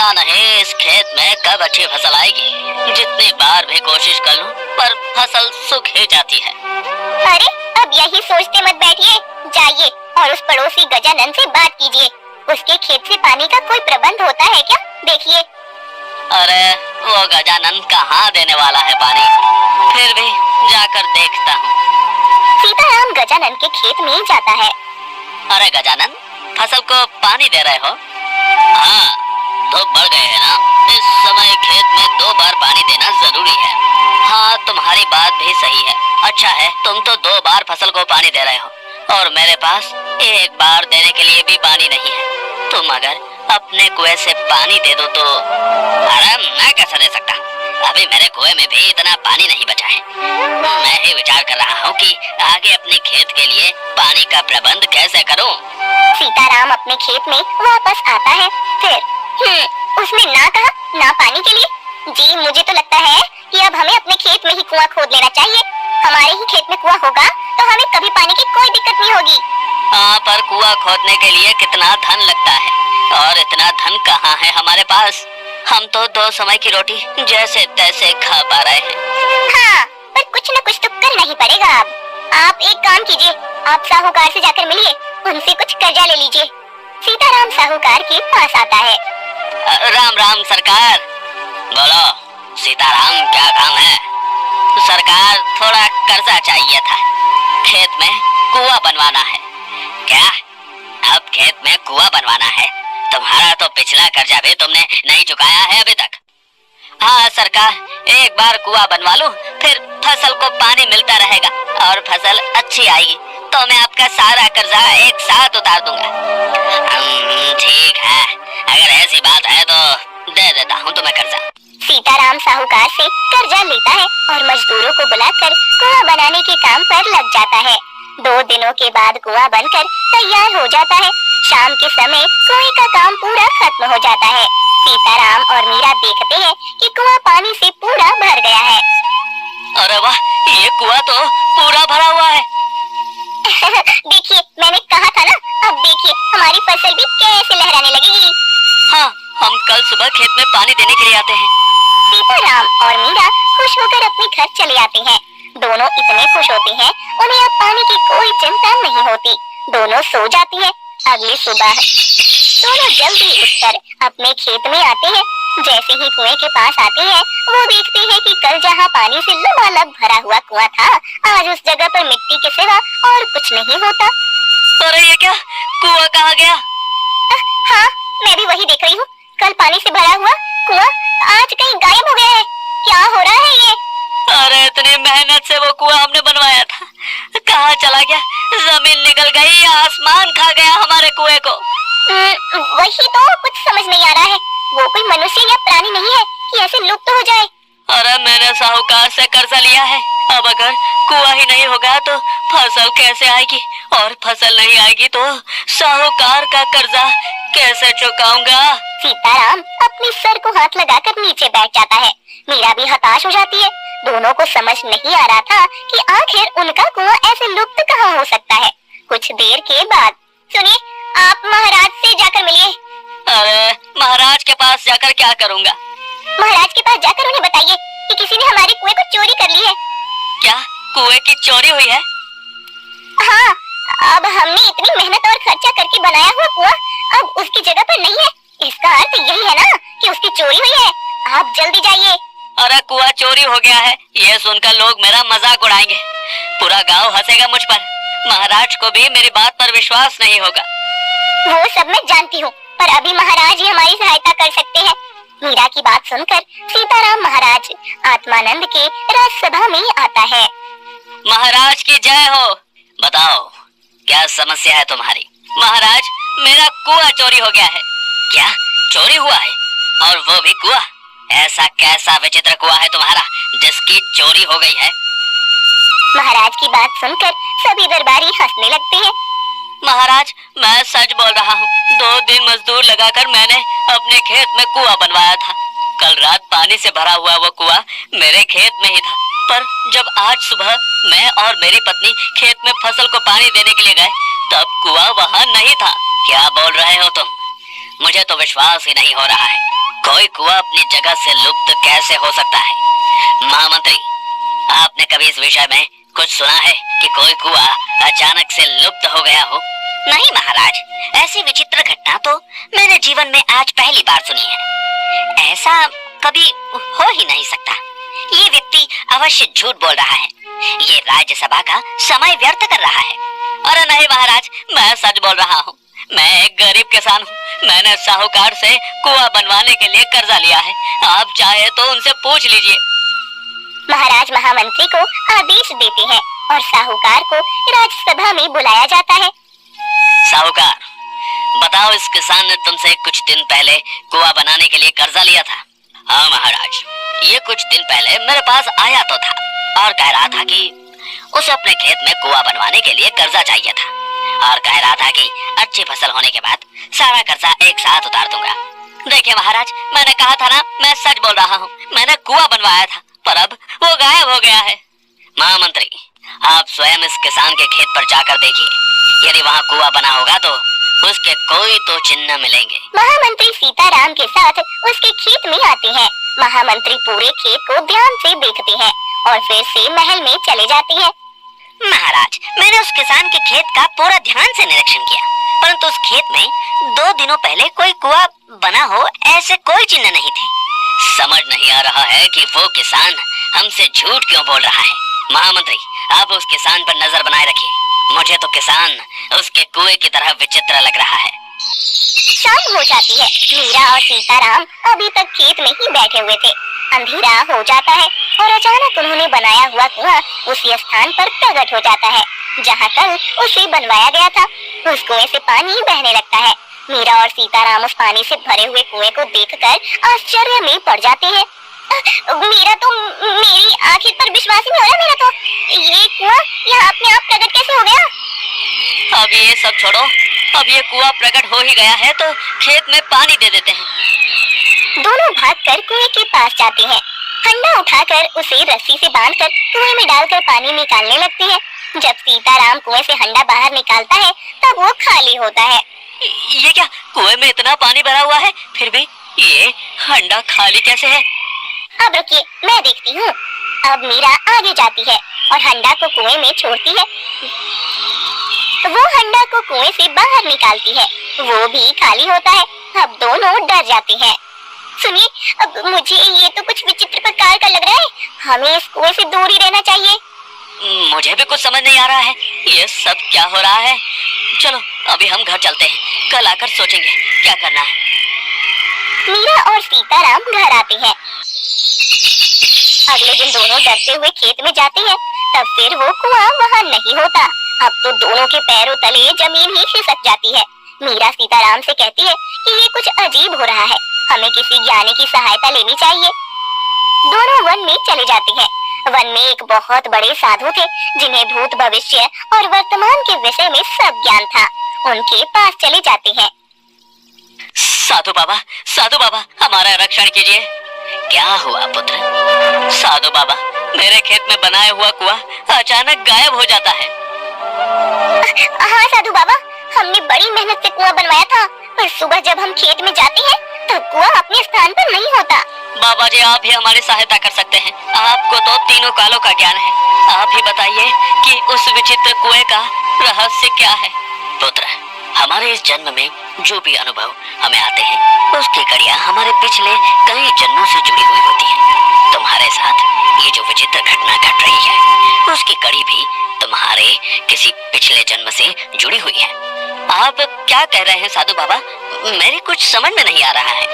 पता नहीं इस खेत में कब अच्छी फसल आएगी। जितनी बार भी कोशिश कर लूं, पर फसल सूख ही जाती है। अरे अब यही सोचते मत बैठिए, जाइए और उस पड़ोसी गजानन से बात कीजिए। उसके खेत से पानी का कोई प्रबंध होता है क्या, देखिए। अरे वो गजानन कहाँ देने वाला है पानी, फिर भी जाकर देखता हूँ। सीताराम गजानन के खेत में जाता है। अरे गजानन, फसल को पानी दे रहे हो? हाँ, धूप बढ़ गए है ना, इस समय खेत में 2 बार पानी देना जरूरी है। हाँ, तुम्हारी बात भी सही है। अच्छा है, तुम तो 2 बार फसल को पानी दे रहे हो और मेरे पास 1 बार देने के लिए भी पानी नहीं है। तुम अगर अपने कुएं से पानी दे दो तो। अरे मैं कैसे दे सकता, अभी मेरे कुएं में भी इतना पानी नहीं बचा है। मैं ही विचार कर रहा हूँ कि आगे अपने खेत के लिए पानी का प्रबंध कैसे करूँ। सीताराम अपने खेत में वापस आता है। फिर उसने ना कहा ना पानी के लिए। जी मुझे तो लगता है कि अब हमें अपने खेत में ही कुआं खोद लेना चाहिए। हमारे ही खेत में कुआं होगा तो हमें कभी पानी की कोई दिक्कत नहीं होगी। हाँ, पर कुआं खोदने के लिए कितना धन लगता है और इतना धन कहाँ है हमारे पास। हम तो 2 समय की रोटी जैसे तैसे खा पा रहे हैं। हाँ, पर कुछ न कुछ तो करना ही पड़ेगा। आप एक काम कीजिए, आप साहूकार से जाकर मिलिए, उनसे कुछ कर्जा ले लीजिए। सीताराम साहूकार के पास आता है। राम राम सरकार। बोलो सीताराम, क्या काम है? सरकार, थोड़ा कर्जा चाहिए था, खेत में कुआं बनवाना है। क्या अब खेत में कुआं बनवाना है? तुम्हारा तो पिछला कर्जा भी तुमने नहीं चुकाया है अभी तक। हाँ सरकार, एक बार कुआं बनवा लूं, फिर फसल को पानी मिलता रहेगा और फसल अच्छी आएगी तो मैं आपका सारा कर्जा एक साथ उतार दूंगा। ठीक है, अगर ऐसी बात है तो दे देता हूँ तुम्हें कर्जा। सीताराम साहूकार से कर्जा लेता है और मजदूरों को बुलाकर कुआं बनाने के काम पर लग जाता है। 2 दिनों के बाद कुआं बनकर तैयार हो जाता है। शाम के समय कुएं का काम पूरा खत्म हो जाता है। सीताराम और मीरा देखते हैं कि कुआं पानी से पूरा भर गया है। अरे वाह, ये कुआं तो पूरा भरा हुआ है। देखिए, मैंने कहा था ना, अब देखिए हमारी फसल भी कैसे लहराने लगेगी। हाँ, हम कल सुबह खेत में पानी देने के लिए आते हैं। सीताराम और मीरा खुश होकर अपने घर चले आते हैं। दोनों इतने खुश होते हैं, उन्हें अब पानी की कोई चिंता नहीं होती। दोनों सो जाती हैं। अगली सुबह दोनों जल्दी उठकर अपने खेत में आते हैं। जैसे ही कुएं के पास आते हैं, वो देखते हैं कि कल जहाँ पानी से लबालब भरा हुआ कुआं था, आज उस जगह पर मिट्टी के सिवा और कुछ नहीं होता। अरे ये क्या, कुआं कहाँ गया? हाँ, मैं भी वही देख रही हूँ। कल पानी से भरा हुआ कुआं आज कहीं गायब हो गया है। क्या हो रहा है ये? अरे इतनी मेहनत से वो कुआं हमने बनवाया था, कहाँ चला गया? जमीन निकल गई, आसमान खा गया हमारे कुएं को। वही तो कुछ समझ नहीं आ रहा है। वो कोई मनुष्य या प्राणी नहीं है कि ऐसे लुप्त हो जाए। अरे मैंने साहूकार से कर्जा लिया है, अब अगर कुआं ही नहीं होगा तो फसल कैसे आएगी, और फसल नहीं आएगी तो साहूकार का कर्जा कैसे चुकाऊंगा? सीताराम अपने सर को हाथ लगाकर नीचे बैठ जाता है। मीरा भी हताश हो जाती है। दोनों को समझ नहीं आ रहा था कि आखिर उनका कुआं ऐसे लुप्त कहाँ हो सकता है। कुछ देर के बाद, सुनिए, आप महाराज से जाकर मिलिए। अरे महाराज के पास जाकर क्या करूँगा? महाराज के पास जाकर उन्हें बताइए कि किसी ने हमारे कुएं को चोरी कर ली है। क्या कुएं की चोरी हुई है? हाँ, अब हमने इतनी मेहनत और खर्चा करके बनाया हुआ कुआं अब उसकी जगह पर नहीं है। इसका अर्थ यही है ना कि उसकी चोरी हुई है। आप जल्दी जाइए। अरे कुआं चोरी हो गया है, ये सुनकर लोग मेरा मजाक उड़ाएंगे, पूरा गांव हंसेगा मुझ पर। महाराज को भी मेरी बात पर विश्वास नहीं होगा। वो सब मैं जानती हूँ, पर अभी महाराज ही हमारी सहायता कर सकते हैं। मीरा की बात सुनकर सीताराम महाराज आत्मानंद के राजसभा में आता है। महाराज की जय हो। बताओ क्या समस्या है तुम्हारी? महाराज, मेरा कुआं चोरी हो गया है। क्या चोरी हुआ है? और वो भी कुआं? ऐसा कैसा विचित्र कुआं है तुम्हारा जिसकी चोरी हो गई है? महाराज की बात सुनकर सभी दरबारी हंसने लगते हैं। महाराज, मैं सच बोल रहा हूँ, 2 दिन मजदूर लगाकर मैंने अपने खेत में कुआं बनवाया था। कल रात पानी से भरा हुआ वो कुआं मेरे खेत में ही था, पर जब आज सुबह मैं और मेरी पत्नी खेत में फसल को पानी देने के लिए गए, तब कुआं वहाँ नहीं था। क्या बोल रहे हो तुम? मुझे तो विश्वास ही नहीं हो रहा है। कोई कुआं अपनी जगह से लुप्त कैसे हो सकता है? महामंत्री, आपने कभी इस विषय में कुछ सुना है कि कोई कुआं अचानक से लुप्त हो गया हो? नहीं महाराज, ऐसी विचित्र घटना तो मैंने जीवन में आज पहली बार सुनी है। ऐसा कभी हो ही नहीं सकता। ये व्यक्ति अवश्य झूठ बोल रहा है। ये राज्यसभा का समय व्यर्थ कर रहा है। अरे नहीं महाराज, मैं सच बोल रहा हूँ। मैं एक गरीब किसान हूँ। मैंने साहूकार से कुआं बनवाने के लिए कर्जा लिया है। आप चाहे तो उनसे पूछ लीजिए। महाराज महामंत्री को आदेश देते हैं और साहूकार को राज्यसभा में बुलाया जाता है। साहूकार, बताओ, इस किसान ने तुमसे कुछ दिन पहले कुआं बनाने के लिए कर्जा लिया था? हाँ महाराज, ये कुछ दिन पहले मेरे पास आया तो था और कह रहा था कि उसे अपने खेत में कुआं बनवाने के लिए कर्जा चाहिए था और कह रहा था कि अच्छी फसल होने के बाद सारा कर्जा एक साथ उतार दूंगा। देखिए महाराज, मैंने कहा था ना, मैं सच बोल रहा हूँ। मैंने कुआं बनवाया था, पर अब वो गायब हो गया है। महामंत्री, आप स्वयं इस किसान के खेत पर जाकर देखिए। यदि वहाँ कुआं बना होगा तो उसके कोई तो चिन्ह मिलेंगे। महामंत्री सीताराम के साथ उसके खेत में आते हैं। महामंत्री पूरे खेत को ध्यान से देखते हैं और फिर से महल में चले जाते हैं। महाराज, मैंने उस किसान के खेत का पूरा ध्यान से निरीक्षण किया, परंतु उस खेत में 2 दिनों पहले कोई कुआं बना हो ऐसे कोई चिन्ह नहीं थे। समझ नहीं आ रहा है कि वो किसान हमसे झूठ क्यों बोल रहा है। महामंत्री, आप उस किसान पर नजर बनाए रखिए। मुझे तो किसान उसके कुएं की तरह विचित्र लग रहा है। शाम हो जाती है। मीरा और सीताराम अभी तक खेत में ही बैठे हुए थे। अंधेरा हो जाता है और अचानक उन्होंने बनाया हुआ कुआं उसी स्थान पर प्रकट हो जाता है जहाँ कल उसे बनवाया गया था। उस कुएं से पानी बहने लगता है। मीरा और सीताराम उस पानी से भरे हुए कुएं को देखकर आश्चर्य में पड़ जाते हैं। मीरा तो मेरी आंखें पर विश्वास ही नहीं हो रहा। मेरा तो ये कुआं यहाँ अपने आप प्रकट कैसे हो गया? अब ये सब छोड़ो, अब ये कुआं प्रकट हो ही गया है तो खेत में पानी दे देते हैं। दोनों भागकर कुएं के पास जाते हैं। हंडा उठाकर उसे रस्सी से बांधकर कुएं में डालकर पानी निकालने लगते हैं। जब सीताराम कुएं से हंडा बाहर निकालता है तब वो खाली होता है। ये क्या, कुएं में इतना पानी भरा हुआ है, फिर भी ये हंडा खाली कैसे है? अब रुकिए, मैं देखती हूँ। अब मीरा आगे जाती है और हंडा को कुएं में छोड़ती है। वो हंडा को कुएं से बाहर निकालती है। वो भी खाली होता है। अब दोनों डर जाते हैं। सुनिए, अब मुझे ये तो कुछ विचित्र प्रकार का लग रहा है। हमें इस कुएं से दूर ही रहना चाहिए। मुझे भी कुछ समझ नहीं आ रहा है, ये सब क्या हो रहा है। चलो अभी हम घर चलते हैं, कल आकर सोचेंगे क्या करना है। मीरा और सीताराम घर आते हैं। अगले दिन दोनों डरते हुए खेत में जाते हैं। तब फिर वो कुआं वहाँ नहीं होता। अब तो दोनों के पैरों तले जमीन ही खिसक जाती है। मीरा सीताराम से कहती है कि ये कुछ अजीब हो रहा है, हमें किसी ज्ञानी की सहायता लेनी चाहिए। दोनों वन में चले जाते हैं। वन में एक बहुत बड़े साधु थे जिन्हें भूत, भविष्य और वर्तमान के विषय में सब ज्ञान था। उनके पास चले जाते हैं। साधु बाबा, हमारा रक्षण कीजिए। क्या हुआ पुत्र? साधु बाबा, मेरे खेत में बनाया हुआ कुआं अचानक गायब हो जाता है। हाँ साधु बाबा, हमने बड़ी मेहनत से कुआं बनवाया था, पर सुबह जब हम खेत में जाते हैं तब कुआं अपने स्थान पर नहीं होता। बाबा जी, आप ही हमारी सहायता कर सकते हैं। आपको तो तीनों कालों का ज्ञान है। आप ही बताइए कि उस विचित्र कुएं का रहस्य क्या है। पुत्र, हमारे इस जन्म में जो भी अनुभव हमें आते हैं उसकी कड़ियाँ हमारे पिछले कई जन्मों से जुड़ी हुई होती है। तुम्हारे साथ ये जो विचित्र घटना घट रही है उसकी कड़ी भी तुम्हारे किसी पिछले जन्म से जुड़ी हुई है। आप क्या कह रहे हैं साधु बाबा? मेरी कुछ समझ में नहीं आ रहा है।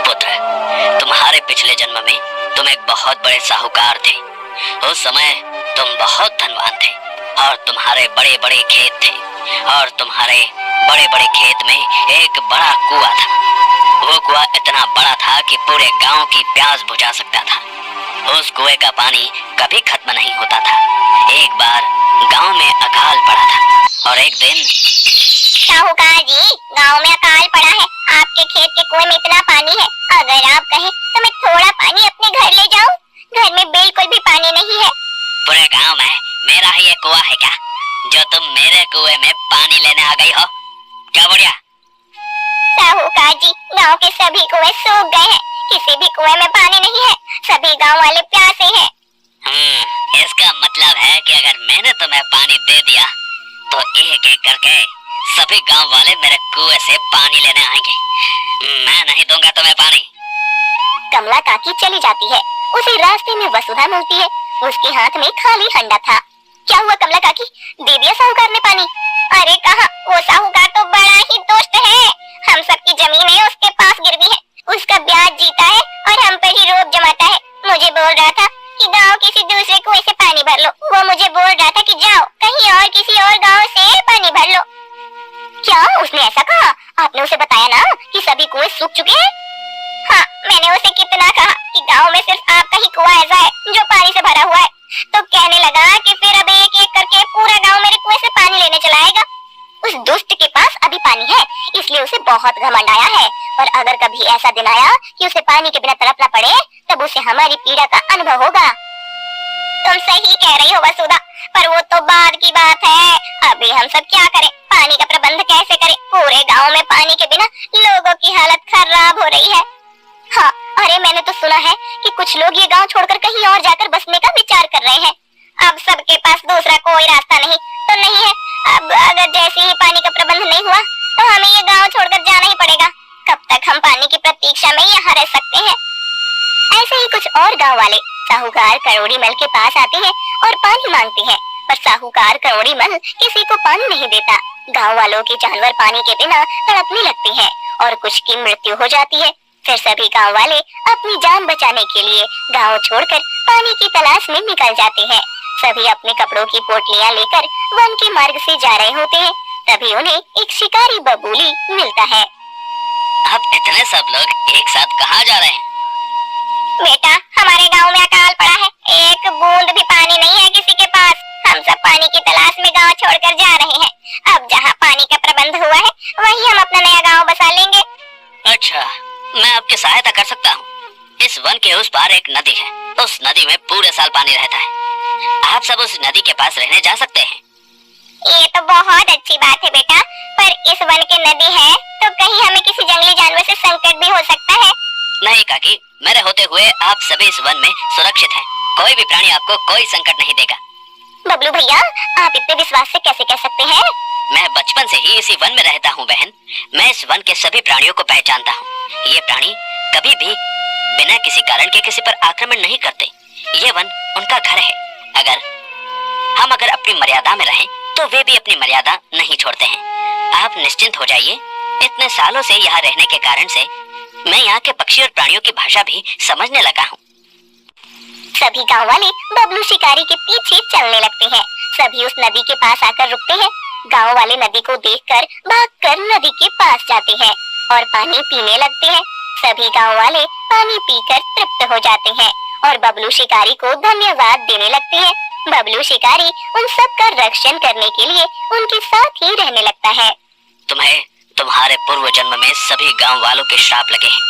पुत्र, तुम्हारे पिछले जन्म में तुम एक बहुत बड़े साहूकार थे। उस समय तुम बहुत धनवान थे और तुम्हारे बड़े बड़े खेत थे और तुम्हारे बड़े बड़े खेत में एक बड़ा कुआं था। वो कुआं इतना बड़ा था कि पूरे गांव की प्यास बुझा सकता था। उस कुएं का पानी कभी खत्म नहीं होता था। एक बार गांव में अकाल पड़ा था और एक दिन साहूकार जी, गांव में अकाल पड़ा है। आपके खेत के कुएं में इतना पानी है, अगर आप कहें तो मैं थोड़ा पानी अपने घर ले जाऊं। घर में बिल्कुल भी पानी नहीं है। पूरे गांव में मेरा ही ये कुआं है क्या, जो तुम मेरे कुएं में पानी लेने आ गई हो? क्या बुढ़िया? साहूकार जी, गांव के सभी कुएं सूख गए हैं। किसी भी कुएं में पानी नहीं है। सभी गांव वाले प्यासे हैं। इसका मतलब है कि अगर मैंने तुम्हें पानी दे दिया तो एक एक करके सभी गांव वाले मेरे कुएं से पानी लेने आएंगे। मैं नहीं दूंगा तुम्हें पानी। कमला काकी चली जाती है। उसे रास्ते में वसुधा मिलती है। उसके हाथ में खाली हंडा था। क्या हुआ कमला काकी, दे दिया साहूकार ने पानी? अरे कहाँ, वो साहूकार तो बड़ा ही दोस्त है। हम सबकी जमीनें उसके पास गिरवी है। उसका ब्याज जीता है और हम पर ही रोब जमाता है। मुझे बोल रहा था कि गांव किसी दूसरे कुएं से पानी भर लो। वो मुझे बोल रहा था कि जाओ कहीं और किसी और गांव से पानी भर लो। क्या उसने ऐसा कहा? आपने उसे बताया ना कि सभी कुएं सूख चुके हैं? हाँ, मैंने उसे कितना कहा कि गांव में सिर्फ आपका ही कुआं ऐसा है जो पानी से भरा हुआ है। तो कहने लगा कि फिर अब एक एक करके पूरा गांव मेरे कुएं से पानी लेने चला आएगा। उस दुष्ट के पास अभी पानी है, इसलिए उसे बहुत घमंड आया है। और अगर कभी ऐसा दिन आया कि उसे पानी के बिना तड़पना पड़े, तब उसे हमारी पीड़ा का अनुभव होगा। तुम सही कह रही हो वसुधा, पर वो तो बाद की बात है। अभी हम सब क्या करें? पानी का प्रबंध कैसे करें? पूरे गांव में पानी के बिना लोगों की हालत खराब हो रही है। हाँ, अरे मैंने तो सुना है कि कुछ लोग ये गांव छोड़कर कहीं और जाकर बसने का विचार कर रहे हैं। अब सबके पास दूसरा कोई रास्ता नहीं है। अब अगर जैसे ही पानी का प्रबंध नहीं हुआ तो हमें ये गांव छोड़कर जाना ही पड़ेगा। कब तक हम पानी की प्रतीक्षा में यहाँ रह सकते हैं? ऐसे ही कुछ और गांव वाले साहूकार करोड़ी मल के पास आते हैं और पानी मांगते हैं, पर साहूकार करोड़ी मल किसी को पानी नहीं देता। गांव वालों के जानवर पानी के बिना तड़पने लगते हैं और कुछ की मृत्यु हो जाती है। फिर सभी गांव वाले अपनी जान बचाने के लिए गांव छोड़कर पानी की तलाश में निकल जाते हैं। सभी अपने कपड़ों की पोटलियां लेकर वन के मार्ग से जा रहे होते हैं। तभी उन्हें एक शिकारी बबूली मिलता है। अब इतने सब लोग एक साथ कहाँ जा रहे हैं? बेटा, हमारे गांव में अकाल पड़ा है। एक बूंद भी पानी नहीं है किसी के पास। हम सब पानी की तलाश में गांव छोड़कर जा रहे हैं। अब जहाँ पानी का प्रबंध हुआ है वहीं हम अपना नया गांव बसा लेंगे। अच्छा, मैं आपकी सहायता कर सकता हूँ। इस वन के उस पार एक नदी है। उस नदी में पूरे साल पानी रहता है। आप सब उस नदी के पास रहने जा सकते हैं। ये तो बहुत अच्छी बात है बेटा, पर इस वन के नदी है तो कहीं हमें किसी जंगली जानवर से संकट भी हो सकता है। नहीं काकी, मेरे होते हुए आप सभी इस वन में सुरक्षित हैं। कोई भी प्राणी आपको कोई संकट नहीं देगा। बबलू भैया, आप इतने विश्वास से कैसे कह सकते हैं? मैं बचपन से ही इसी वन में रहता हूँ बहन। मैं इस वन के सभी प्राणियों को पहचानता हूँ। ये प्राणी कभी भी बिना किसी कारण के किसी पर आक्रमण नहीं करते। ये वन उनका घर है। हम अगर अपनी मर्यादा में रहें तो वे भी अपनी मर्यादा नहीं छोड़ते हैं। आप निश्चिंत हो जाइए। इतने सालों से यहाँ रहने के कारण से मैं यहाँ के पक्षी और प्राणियों की भाषा भी समझने लगा हूँ। सभी गांव वाले बबलू शिकारी के पीछे चलने लगते हैं। सभी उस नदी के पास आकर रुकते हैं। गांव वाले नदी को देखकर भागकर नदी के पास जाते हैं और पानी पीने लगते हैं। सभी गांव वाले पानी पीकर तृप्त हो जाते हैं और बबलू शिकारी को धन्यवाद देने लगते हैं। बबलू शिकारी उन सब का रक्षण करने के लिए उनके साथ ही रहने लगता है। तुम्हें तुम्हारे पूर्व जन्म में सभी गांव वालों के श्राप लगे हैं।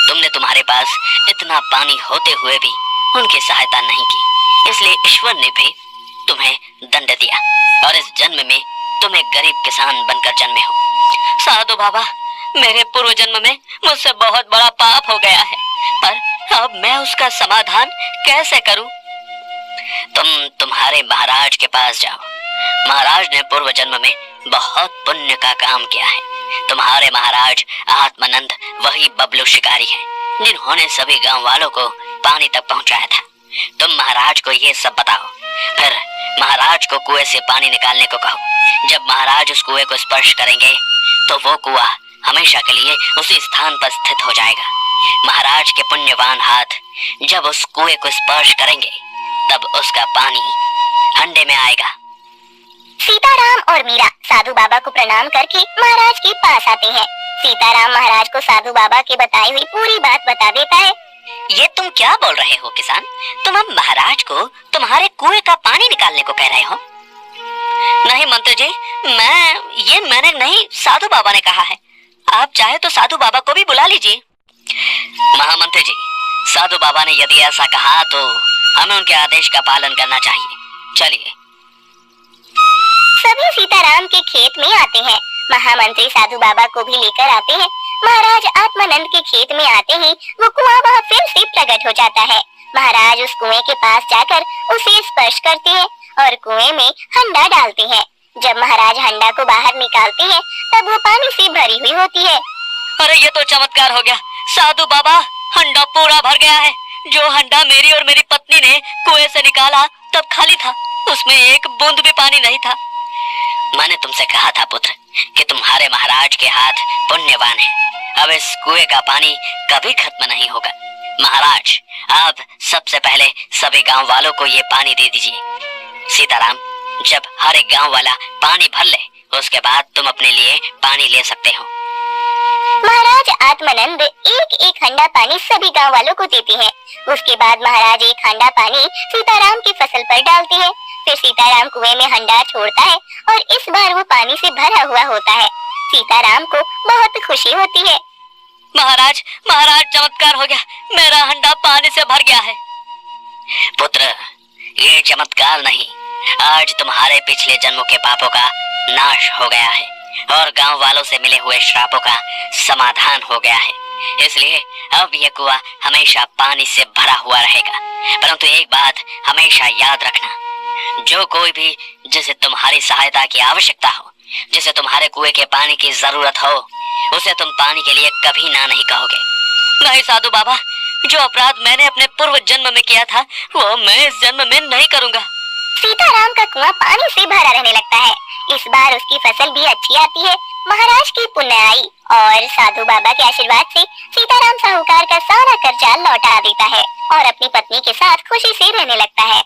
तुमने तुम्हारे पास इतना पानी होते हुए भी उनकी सहायता नहीं की, इसलिए ईश्वर ने भी तुम्हें दंड दिया और इस जन्म में तुम एक गरीब किसान बनकर जन्मे हो। साधु बाबा, मेरे पूर्व जन्म में मुझसे बहुत बड़ा पाप हो गया है, पर अब मैं उसका समाधान कैसे करूं? तुम तुम्हारे महाराज के पास जाओ। महाराज ने पूर्व जन्म में बहुत पुण्य का काम किया है। तुम्हारे महाराज आत्मानंद वही बबलू शिकारी हैं, जिन्होंने सभी गांव वालों को पानी तक पहुंचाया था। तुम महाराज को ये सब बताओ, फिर महाराज को कुएं से पानी निकालने को कहो। जब महाराज उस कुएं को स्पर्श करेंगे तो वो कुआं हमेशा के लिए उसी स्थान पर स्थित हो जाएगा। महाराज के पुण्यवान हाथ जब उस कुएं को स्पर्श करेंगे तब उसका पानी हंडे में आएगा। सीताराम और मीरा साधु बाबा को प्रणाम करके महाराज के पास आते हैं। सीताराम महाराज को साधु बाबा की बताई हुई पूरी बात बता देता है। ये तुम क्या बोल रहे हो किसान? तुम अब महाराज को तुम्हारे कुएं का पानी निकालने को कह रहे हो? नहीं मंत्री जी, मैंने नहीं, साधु बाबा ने कहा है। आप चाहे तो साधु बाबा को भी बुला लीजिए। महामंत्री जी, साधु बाबा ने यदि ऐसा कहा तो हमें उनके आदेश का पालन करना चाहिए। चलिए। सभी सीताराम के खेत में आते हैं। महामंत्री साधु बाबा को भी लेकर आते हैं। महाराज आत्मानंद के खेत में आते ही वो कुआं वहाँ फिर से प्रकट हो जाता है। महाराज उस कुएं के पास जाकर उसे स्पर्श करते हैं और कुएं में हंडा डालते हैं। जब महाराज हंडा को बाहर निकालते हैं तब वो पानी से भरी हुई होती है। अरे ये तो चमत्कार हो गया साधु बाबा, हंडा पूरा भर गया है। जो हंडा मेरी और मेरी पत्नी ने कुएं से निकाला तब खाली था, उसमें एक बूंद भी पानी नहीं था। मैंने तुमसे कहा था पुत्र कि तुम्हारे महाराज के हाथ पुण्यवान है। अब इस कुएं का पानी कभी खत्म नहीं होगा। महाराज, आप सबसे पहले सभी गांव वालों को ये पानी दे दीजिए। सीताराम, जब हर एक गांव वाला पानी भर ले उसके बाद तुम अपने लिए पानी ले सकते हो। महाराज आत्मानंद एक एक हंडा पानी सभी गांव वालों को देते हैं। उसके बाद महाराज एक हंडा पानी सीताराम की फसल पर डालते हैं। फिर सीताराम कुएं में हंडा छोड़ता है और इस बार वो पानी से भरा हुआ होता है। सीताराम को बहुत खुशी होती है। महाराज, महाराज चमत्कार हो गया, मेरा हंडा पानी से भर गया है। पुत्र, ये चमत्कार नहीं, आज तुम्हारे पिछले जन्मों के पापों का नाश हो गया है और गांव वालों से मिले हुए श्रापों का समाधान हो गया है। इसलिए अब यह कुआं हमेशा पानी से भरा हुआ रहेगा। परंतु एक बात हमेशा याद रखना, जो कोई भी जिसे तुम्हारी सहायता की आवश्यकता हो, जिसे तुम्हारे कुएं के पानी की जरूरत हो, उसे तुम पानी के लिए कभी ना नहीं कहोगे। नहीं साधु बाबा, जो अपराध मैंने अपने पूर्व जन्म में किया था वो मैं इस जन्म में नहीं करूंगा। सीताराम का कुआं पानी से भरा रहने लगता है। इस बार उसकी फसल भी अच्छी आती है। महाराज की पुण्याई और साधु बाबा के आशीर्वाद से सीताराम साहूकार का सारा कर्जा लौटा देता है और अपनी पत्नी के साथ खुशी से रहने लगता है।